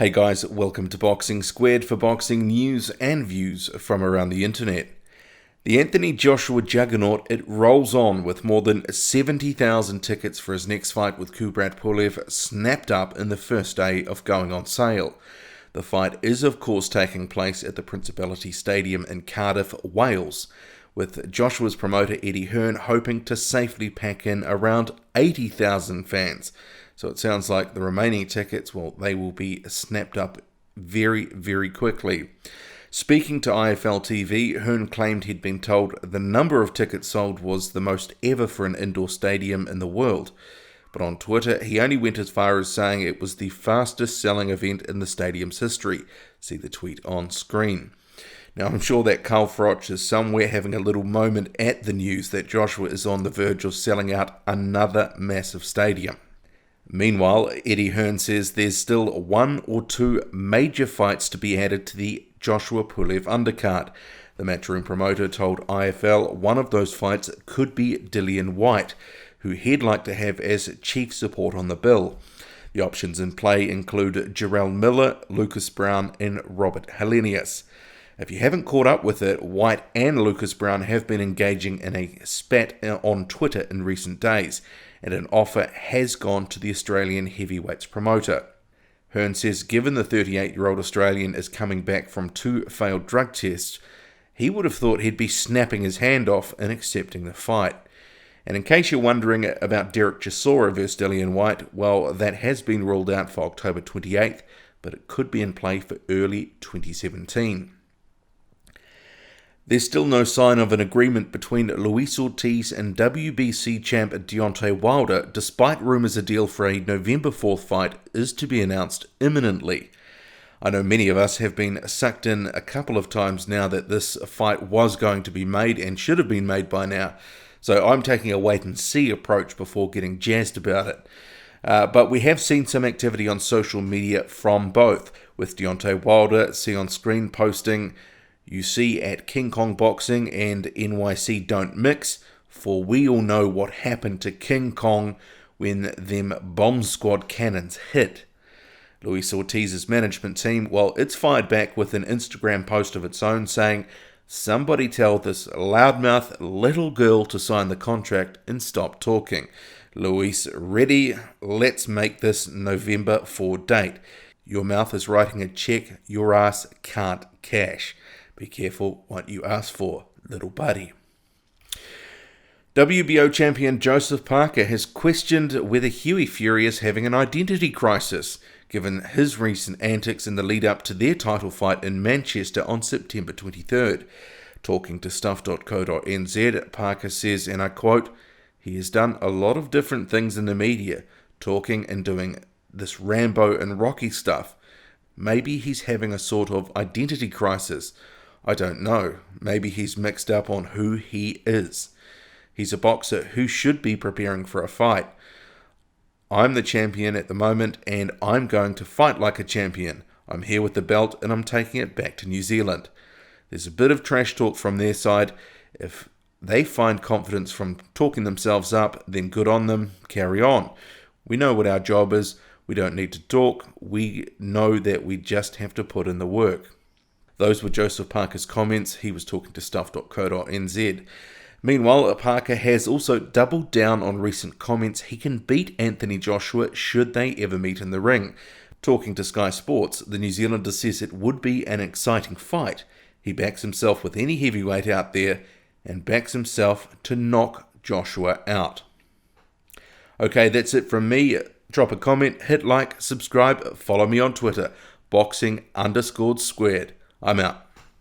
Hey guys, welcome to Boxing Squared for boxing news and views from around the internet. The Anthony Joshua juggernaut, it rolls on with more than 70,000 tickets for his next fight with Kubrat Pulev snapped up in the first day of going on sale. The fight is of course taking place at the Principality Stadium in Cardiff, Wales, with Joshua's promoter Eddie Hearn hoping to safely pack in around 80,000 fans. So it sounds like the remaining tickets, well, they will be snapped up very, very quickly. Speaking to IFL TV, Hearn claimed he'd been told the number of tickets sold was the most ever for an indoor stadium in the world. But on Twitter, he only went as far as saying it was the fastest selling event in the stadium's history. See the tweet on screen. Now, I'm sure that Carl Froch is somewhere having a little moment at the news that Joshua is on the verge of selling out another massive stadium. Meanwhile, Eddie Hearn says there's still one or two major fights to be added to the Joshua Pulev undercard. The Matchroom promoter told IFL one of those fights could be Dillian Whyte, who he'd like to have as chief support on the bill. The options in play include Jarrell Miller, Lucas Brown and Robert Helenius. If you haven't caught up with it, Whyte and Lucas Brown have been engaging in a spat on Twitter in recent days, and an offer has gone to the Australian heavyweights promoter. Hearn says given the 38-year-old Australian is coming back from 2 failed drug tests, he would have thought he'd be snapping his hand off and accepting the fight. And in case you're wondering about Derek Chisora versus Dillian Whyte, well, that has been ruled out for October 28th, but it could be in play for early 2017. There's still no sign of an agreement between Luis Ortiz and WBC champ Deontay Wilder, despite rumours a deal for a November 4th fight is to be announced imminently. I know many of us have been sucked in a couple of times now that this fight was going to be made and should have been made by now, so I'm taking a wait-and-see approach before getting jazzed about it. But we have seen some activity on social media from both, with Deontay Wilder, see on screen, posting, "You see at King Kong Boxing and NYC don't mix, for we all know what happened to King Kong when them bomb squad cannons hit." Luis Ortiz's management team, well, it's fired back with an Instagram post of its own saying, "Somebody tell this loudmouth little girl to sign the contract and stop talking. Luis, ready? Let's make this November 4 date. Your mouth is writing a check your ass can't cash. Be careful what you ask for, little buddy." WBO champion Joseph Parker has questioned whether Hughie Fury is having an identity crisis, given his recent antics in the lead-up to their title fight in Manchester on September 23rd. Talking to stuff.co.nz, Parker says, and I quote, "He has done a lot of different things in the media, talking and doing this Rambo and Rocky stuff. Maybe he's having a sort of identity crisis. I don't know. Maybe he's mixed up on who he is. He's a boxer who should be preparing for a fight. I'm the champion at the moment and I'm going to fight like a champion. I'm here with the belt and I'm taking it back to New Zealand." There's a bit of trash talk from their side. If they find confidence from talking themselves up, then good on them. Carry on. We know what our job is. We don't need to talk. We know that we just have to put in the work. Those were Joseph Parker's comments. He was talking to stuff.co.nz. Meanwhile, Parker has also doubled down on recent comments he can beat Anthony Joshua should they ever meet in the ring. Talking to Sky Sports, the New Zealander says it would be an exciting fight. He backs himself with any heavyweight out there and backs himself to knock Joshua out. Okay, that's it from me. Drop a comment, hit like, subscribe, follow me on Twitter, boxing_squared. I'm out.